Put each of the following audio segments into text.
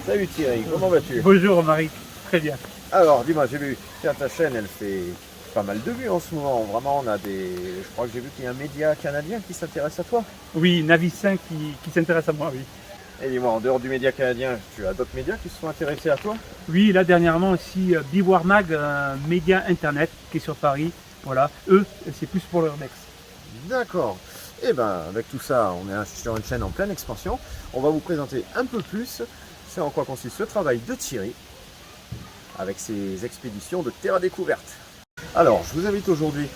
Salut Thierry, comment vas-tu? Bonjour Marie, très bien. Alors, dis-moi, j'ai vu, tiens, ta chaîne, elle fait pas mal de vues en ce moment. Vraiment, on a des... Je crois que j'ai vu qu'il y a un média canadien qui s'intéresse à toi. Oui, Navi 5 qui s'intéresse à moi, oui. Et dis-moi, en dehors du média canadien, tu as d'autres médias qui se sont intéressés à toi? Oui, là dernièrement aussi, Biwar Mag, un média internet qui est sur Paris. Voilà, eux, c'est plus pour l'urbex. D'accord. Et ben, avec tout ça, on est sur une chaîne en pleine expansion. On va vous présenter un peu plus c'est en quoi consiste le travail de Thierry avec ses expéditions de terre à découverte. Alors, je vous invite aujourd'hui,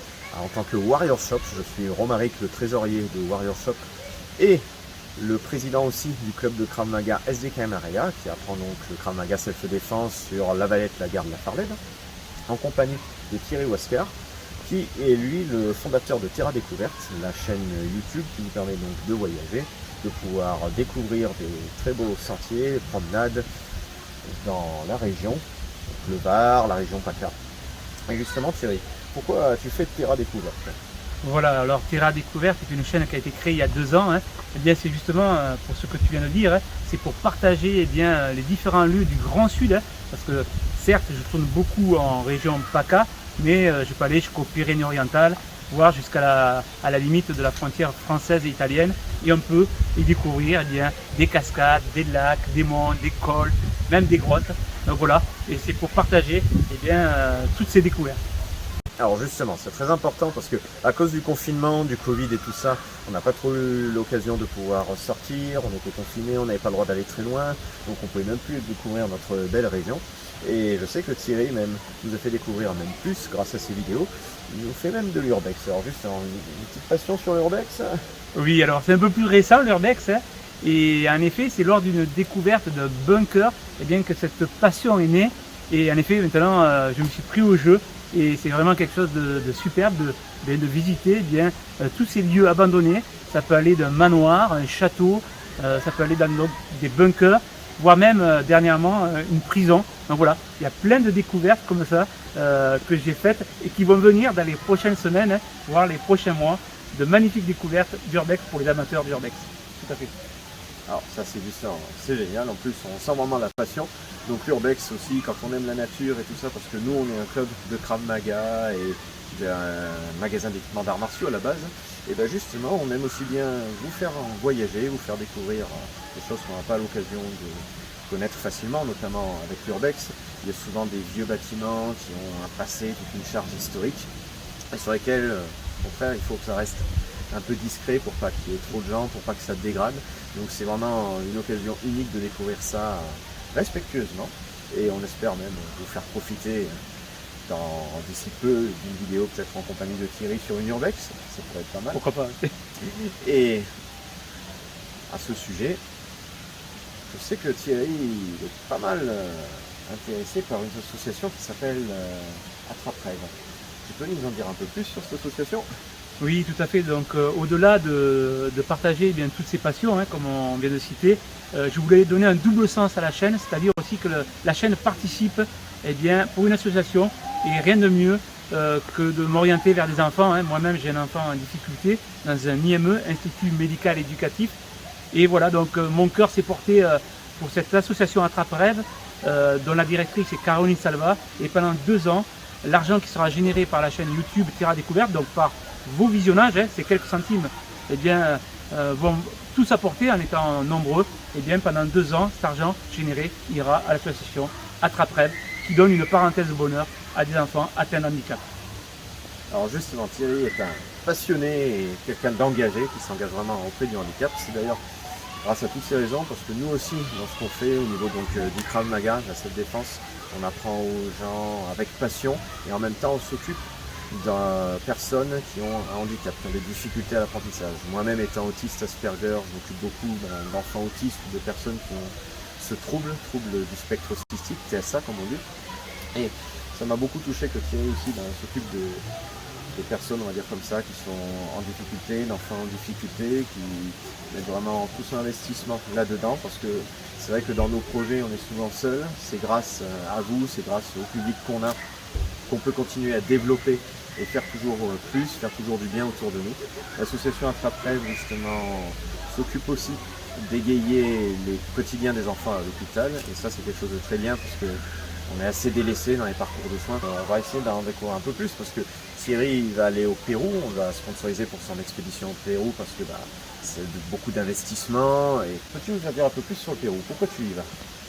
en tant que Warrior Shop, je suis Romaric, le trésorier de Warrior Shop, et le président aussi du club de Krav Maga SDKM Area, qui apprend donc le Krav Maga Self-Défense sur La Valette, la gare de la Farlède, en compagnie de Thierry Wasker, qui est lui le fondateur de Terra Découverte, la chaîne YouTube qui nous permet donc de voyager, de pouvoir découvrir des très beaux sentiers, promenades dans la région, le Var, la région PACA. Et justement Thierry, pourquoi tu fais Terra Découverte? Voilà, alors Terra Découverte est une chaîne qui a été créée il y a 2 ans. Eh bien, c'est justement pour ce que tu viens de dire, c'est pour partager les différents lieux du Grand Sud. Parce que certes, je tourne beaucoup en région PACA, mais je peux aller jusqu'aux Pyrénées-Orientales, voire jusqu'à la limite de la frontière française et italienne. Et on peut y découvrir des cascades, des lacs, des monts, des cols, même des grottes. Donc voilà, et c'est pour partager toutes ces découvertes. Alors justement, c'est très important parce que à cause du confinement, du Covid et tout ça, on n'a pas trop eu l'occasion de pouvoir sortir, on était confinés, on n'avait pas le droit d'aller très loin, donc on pouvait même plus découvrir notre belle région. Et je sais que Thierry même nous a fait découvrir même plus grâce à ses vidéos. Il nous fait même de l'urbex. Alors juste une petite passion sur l'urbex. Oui, alors c'est un peu plus récent l'urbex. Et en effet, c'est lors d'une découverte de bunker que cette passion est née. Et en effet, maintenant, je me suis pris au jeu. Et c'est vraiment quelque chose de superbe de visiter tous ces lieux abandonnés. Ça peut aller d'un manoir, un château, ça peut aller dans des bunkers, voire même dernièrement une prison. Donc voilà, il y a plein de découvertes comme ça que j'ai faites et qui vont venir dans les prochaines semaines, voire les prochains mois, de magnifiques découvertes d'urbex pour les amateurs d'urbex. Tout à fait. Alors ça c'est juste, c'est génial, en plus on sent vraiment la passion. Donc l'urbex aussi, quand on aime la nature et tout ça, parce que nous on est un club de Krav Maga et d'un magasin d'équipements d'arts martiaux à la base, et bien justement on aime aussi bien vous faire voyager, vous faire découvrir des choses qu'on n'a pas l'occasion de connaître facilement, notamment avec l'urbex. Il y a souvent des vieux bâtiments qui ont un passé, toute une charge historique, et sur lesquels, au contraire, il faut que ça reste un peu discret pour pas qu'il y ait trop de gens, pour pas que ça dégrade. Donc c'est vraiment une occasion unique de découvrir ça respectueusement, et on espère même vous faire profiter d'ici peu d'une vidéo peut-être en compagnie de Thierry sur une urbex, ça pourrait être pas mal. Pourquoi pas. Et à ce sujet, je sais que Thierry est pas mal intéressé par une association qui s'appelle Attrape Rêve. Tu peux nous en dire un peu plus sur cette association? Oui, tout à fait. Donc, au-delà de partager toutes ces passions, comme on vient de citer, je voulais donner un double sens à la chaîne, c'est-à-dire aussi que la chaîne participe pour une association, et rien de mieux que de m'orienter vers des enfants. Moi-même, j'ai un enfant en difficulté dans un IME, Institut Médical Éducatif. Et voilà, donc mon cœur s'est porté pour cette association Attrape Rêve, dont la directrice est Caroline Salva. Et pendant 2 ans, l'argent qui sera généré par la chaîne YouTube Terra Découverte, donc par vos visionnages, ces quelques centimes, vont tous apporter en étant nombreux. Pendant 2 ans, cet argent généré ira à l'association Attrape Rêve, qui donne une parenthèse de bonheur à des enfants atteints d'handicap. Alors justement, Thierry est un passionné et quelqu'un d'engagé qui s'engage vraiment auprès du handicap. C'est d'ailleurs grâce à toutes ces raisons, parce que nous aussi, dans ce qu'on fait au niveau du Krav Maga, la self-défense, on apprend aux gens avec passion et en même temps on s'occupe de personnes qui ont un handicap, qui ont des difficultés à l'apprentissage. Moi-même étant autiste Asperger, je m'occupe beaucoup d'enfants autistes ou de personnes qui ont ce trouble du spectre autistique, TSA comme on dit. Et ça m'a beaucoup touché que Thierry aussi s'occupe des personnes, on va dire comme ça, qui sont en difficulté, d'enfants en difficulté, qui mettent vraiment tout son investissement là-dedans, parce que c'est vrai que dans nos projets, on est souvent seuls. C'est grâce à vous, c'est grâce au public qu'on a, qu'on peut continuer à développer et faire toujours plus, faire toujours du bien autour de nous. L'association Attrape Rêve, justement, s'occupe aussi d'égayer les quotidiens des enfants à l'hôpital. Et ça, c'est quelque chose de très bien parce que on est assez délaissé dans les parcours de soins. On va essayer d'en découvrir un peu plus parce que Thierry il va aller au Pérou. On va sponsoriser pour son expédition au Pérou parce que c'est beaucoup d'investissement. Et peux-tu nous en dire un peu plus sur le Pérou? Pourquoi tu y vas?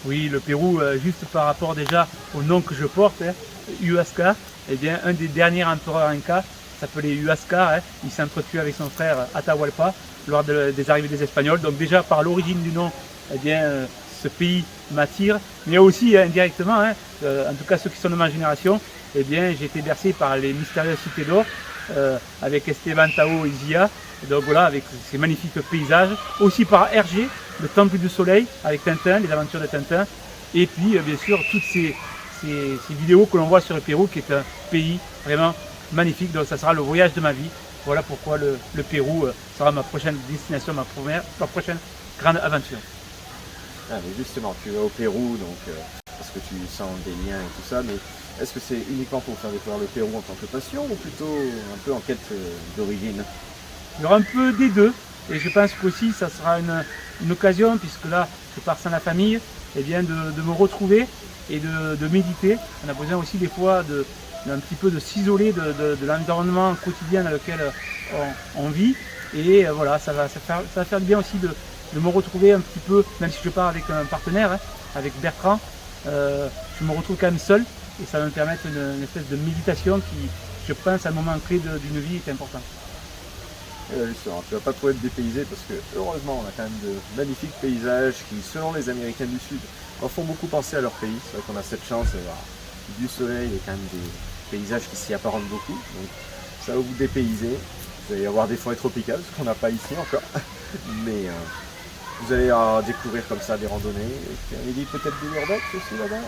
Oui, le Pérou, juste par rapport déjà au nom que je porte, Huáscar, eh bien, un des derniers empereurs incas s'appelait Huáscar. Il s'est entretenu avec son frère Atahualpa lors des arrivées des Espagnols. Donc déjà par l'origine du nom, eh bien, ce pays m'attire, mais aussi indirectement, en tout cas ceux qui sont de ma génération, eh bien, j'ai été bercé par les mystérieuses cités d'or avec Esteban Tao et Zia. Et donc voilà, avec ces magnifiques paysages, aussi par Hergé, le Temple du Soleil avec Tintin, les aventures de Tintin, et puis bien sûr toutes ces vidéos que l'on voit sur le Pérou, qui est un pays vraiment magnifique. Donc ça sera le voyage de ma vie. Voilà pourquoi le Pérou sera ma prochaine destination, ma prochaine grande aventure. Ah, mais justement, tu vas au Pérou, donc parce que tu sens des liens et tout ça, mais est-ce que c'est uniquement pour faire découvrir le Pérou en tant que passion ou plutôt un peu en quête d'origine? Il y aura un peu des deux, et je pense qu'aussi ça sera une occasion, puisque là je pars sans la famille, et bien de me retrouver et de méditer. On a besoin aussi des fois d'un petit peu de s'isoler de l'environnement quotidien dans lequel on vit, et voilà, ça va faire du bien aussi de me retrouver un petit peu, même si je pars avec un partenaire, avec Bertrand, je me retrouve quand même seul, et ça va me permettre une espèce de méditation qui, je pense, à un moment clé d'une vie est important. Justement, tu vas pas trop être dépaysé parce que heureusement on a quand même de magnifiques paysages qui, selon les Américains du Sud, en font beaucoup penser à leur pays. C'est vrai qu'on a cette chance d'avoir du soleil et quand même des paysages qui s'y apparentent beaucoup. Donc ça va vous dépayser. Vous allez avoir des forêts tropicales, ce qu'on n'a pas ici encore. Mais vous allez découvrir comme ça des randonnées. Il dit peut-être des urbex aussi là-bas.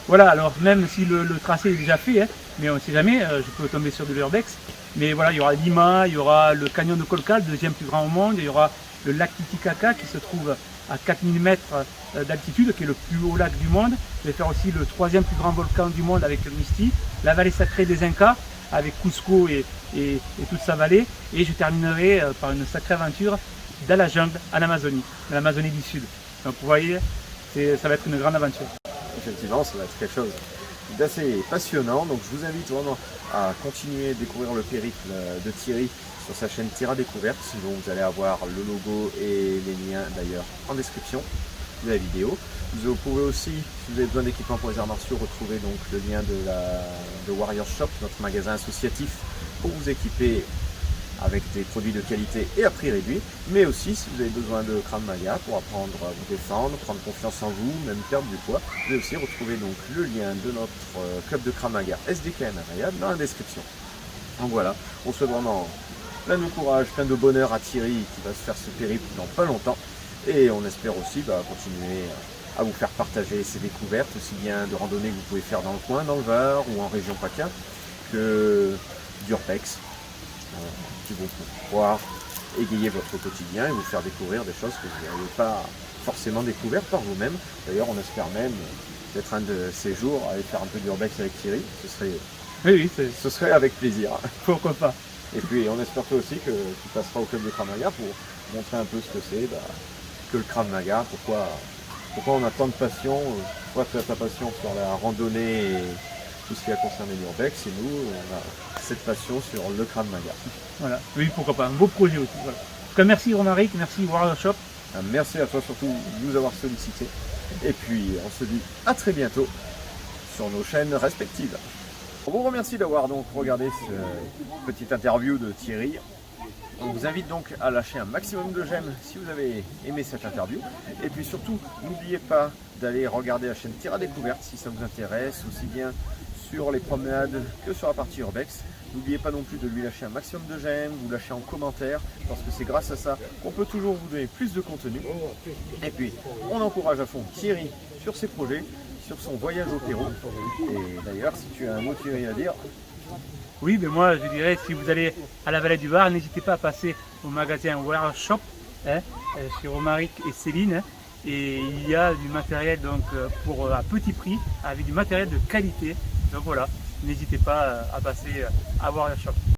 Voilà, alors même si le tracé est déjà fait, mais on ne sait jamais, je peux tomber sur de l'urbex. Mais voilà, il y aura Lima, il y aura le canyon de Colcal, le deuxième plus grand au monde, il y aura le lac Titicaca qui se trouve à 4000 mètres d'altitude, qui est le plus haut lac du monde. Je vais faire aussi le troisième plus grand volcan du monde avec le Misti, la vallée sacrée des Incas avec Cusco et toute sa vallée. Et je terminerai par une sacrée aventure dans la jungle en Amazonie, dans l'Amazonie du Sud. Donc vous voyez, ça va être une grande aventure. Effectivement, ça va être quelque chose d'assez passionnant. Donc je vous invite vraiment à continuer à découvrir le périple de Thierry sur sa chaîne Terra Découverte, dont vous allez avoir le logo et les liens d'ailleurs en description de la vidéo. Vous pouvez aussi, si vous avez besoin d'équipements pour les arts martiaux, retrouver donc le lien de Warrior Shop, notre magasin associatif, pour vous équiper avec des produits de qualité et à prix réduit, mais aussi si vous avez besoin de Krav Maga pour apprendre à vous défendre, prendre confiance en vous, même perdre du poids. Vous pouvez aussi retrouver donc le lien de notre club de Krav Maga SDKM Riyad dans la description. Donc voilà, on souhaite vraiment plein de courage, plein de bonheur à Thierry qui va se faire ce périple dans pas longtemps, et on espère aussi continuer à vous faire partager ces découvertes, aussi bien de randonnées que vous pouvez faire dans le coin, dans le Var ou en région PACA, que d'urbex, qui vont pouvoir égayer votre quotidien et vous faire découvrir des choses que vous n'avez pas forcément découvertes par vous-même. D'ailleurs, on espère même d'être un de ces jours aller faire un peu d'urbex avec Thierry. Ce serait avec plaisir. Pourquoi pas. Et puis on espère toi aussi que tu passeras au club de Krav Maga pour montrer un peu ce que c'est que le Krav Maga, pourquoi on a tant de passion. Toi tu as ta passion sur la randonnée et tout ce qui a concerné l'urbex, et nous on a cette passion sur le Krav Maga. Voilà, oui, pourquoi pas, un beau projet aussi. Voilà. En tout cas, merci Romaric, merci Warrior Shop. Merci à toi surtout de nous avoir sollicité. Et puis on se dit à très bientôt sur nos chaînes respectives. On vous remercie d'avoir donc regardé cette petite interview de Thierry. On vous invite donc à lâcher un maximum de j'aime si vous avez aimé cette interview. Et puis surtout, n'oubliez pas d'aller regarder la chaîne Terra Découverte si ça vous intéresse, aussi bien sur les promenades que sur la partie urbex. N'oubliez pas non plus de lui lâcher un maximum de j'aime, vous lâcher en commentaire, parce que c'est grâce à ça qu'on peut toujours vous donner plus de contenu. Et puis, on encourage à fond Thierry sur ses projets, sur son voyage au Pérou. Et d'ailleurs, si tu as un mot Thierry à dire. Oui, mais moi je dirais, si vous allez à la vallée du Var, n'hésitez pas à passer au magasin Warrior Shop, chez Romaric et Céline. Et il y a du matériel donc, à petit prix, avec du matériel de qualité. Donc voilà, n'hésitez pas à passer à Warrior Shop.